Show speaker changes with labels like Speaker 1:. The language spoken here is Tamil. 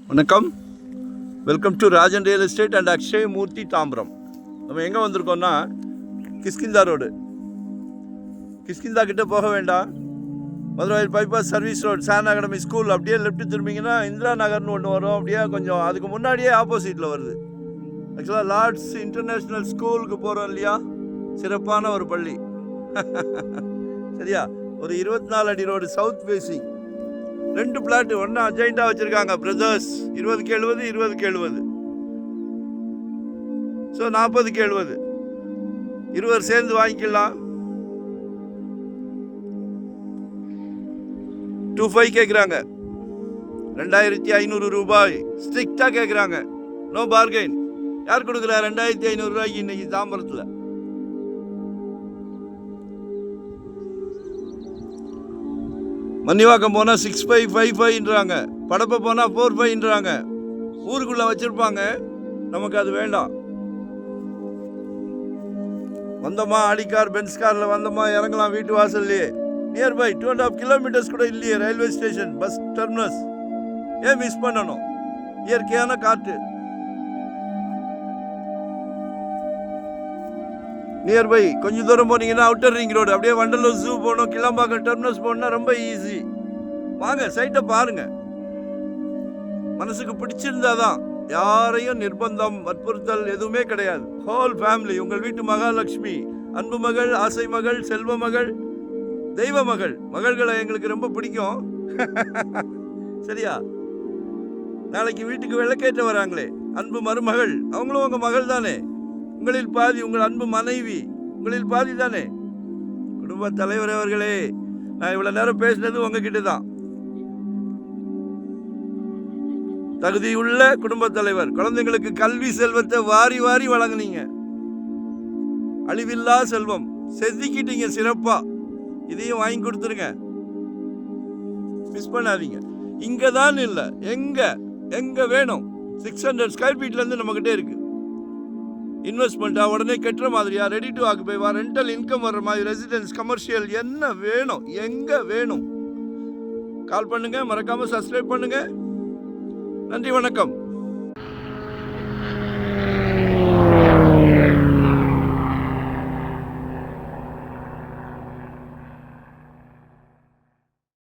Speaker 1: வணக்கம், welcome to Rajan real estate and Akshay Murthy Tambaram. நம்ம எங்கே வந்திருக்கோம்னா கிஷ்கிந்தா ரோடு. கிஷ்கிந்தா கிட்டே போக வேண்டாம், Madurai bypass service road, San academy school அப்படியே லெஃப்ட் திரும்பிங்கன்னா இந்திரா நகர்னு ஒன்று வரும். அப்படியே கொஞ்சம் அதுக்கு முன்னாடியே ஆப்போசிட்டில் வருது. ஆக்சுவலாக லார்ட்ஸ் இன்டர்நேஷ்னல் ஸ்கூலுக்கு போகிறோம் இல்லையா, சிறப்பான ஒரு பள்ளி. சரியா, ஒரு 24 அடி ரோடு, சவுத் ஃபேஸிங், 2 பிளாட் ஒன்றா அஜெண்டாக வச்சுருக்காங்க பிரதர்ஸ். 20க்கு 70, 20க்கு 70, ஸோ 40க்கு 70, 20 சேர்ந்து வாங்கிக்கலாம். 25 கேட்குறாங்க, 2500 ரூபாய் ஸ்ட்ரிக்டாக கேட்குறாங்க, நோ பார்கெயின். யார் கொடுக்குறா 2500 ரூபாய்க்கு இன்னைக்கு தாம்பரத்தில்? மன்னிவாக்கம் போனால் 6555ன்றாங்க, படப்பை போனால் 45ன்றாங்க. ஊருக்குள்ளே வச்சுருப்பாங்க, நமக்கு அது வேண்டாம். வந்தோமா ஆடிக்கார் பென்ஸ் காரில் வந்தோமா இறங்கலாம் வீட்டு வாசல்லையே. நியர்பை 2.5 கிலோமீட்டர்ஸ் கூட இல்லையே ரயில்வே ஸ்டேஷன், பஸ் டெர்மினஸ். ஏன் மிஸ் பண்ணணும்? இயற்கையான காற்று. நியர்பை கொஞ்சம் தூரம் போனீங்கன்னா அவுட்டர் ரிங் ரோடு, அப்படியே வண்டலூர் ஜூ போகணும், கிளம்பாக்கம் டெர்மினஸ் போகணும்னா ரொம்ப ஈஸி. வாங்க, சைட்டை பாருங்க. மனசுக்கு பிடிச்சிருந்தாதான், யாரையும் நிர்பந்தம் வற்புறுத்தல் எதுவுமே கிடையாது. ஹோல் ஃபேமிலி, உங்கள் வீட்டு மகாலட்சுமி, அன்பு மகள், ஆசை மகள், செல்வ மகள், தெய்வ மகள். மகள்களை எங்களுக்கு ரொம்ப பிடிக்கும். சரியா, நாளைக்கு வீட்டுக்கு விளக்கேற்ற வராங்களே அன்பு மருமகள், அவங்களும் உங்க மகள் தானே. உங்களில் பாதி உங்கள் அன்பு மனைவி, உங்களில் பாதி தானே. குடும்ப தலைவர் அவர்களே, நான் இவ்வளவு நேரம் பேசினது உங்ககிட்ட தான். தகுதியுள்ள குடும்ப தலைவர், குழந்தைங்களுக்கு கல்வி செல்வத்தை வாரி வாரி வழங்குனீங்க. அழிவில்லா செல்வம் செதுக்கிட்டீங்க சிறப்பா. இதையும் வாங்கி கொடுத்துருங்க, மிஸ் பண்ணாதீங்க. இங்க தான் இல்ல, எங்க எங்க வேணும். 600 ஸ்கொயர் ஃபீட்ல இருந்து நம்ம கிட்டே இருக்கு. இன்வெஸ்ட்மெண்ட்டா, உடனே கட்டுற மாதிரியா, ரெடி டு ஆக்குபைவா, ரெண்டல் இன்கம் வர்ற மாதிரி, ரெசிடென்ஸ், கமர்ஷியல், என்ன வேணும், எங்க வேணும், கால் பண்ணுங்க. மறக்காம சப்ஸ்கிரைப் பண்ணுங்க. நன்றி, வணக்கம்.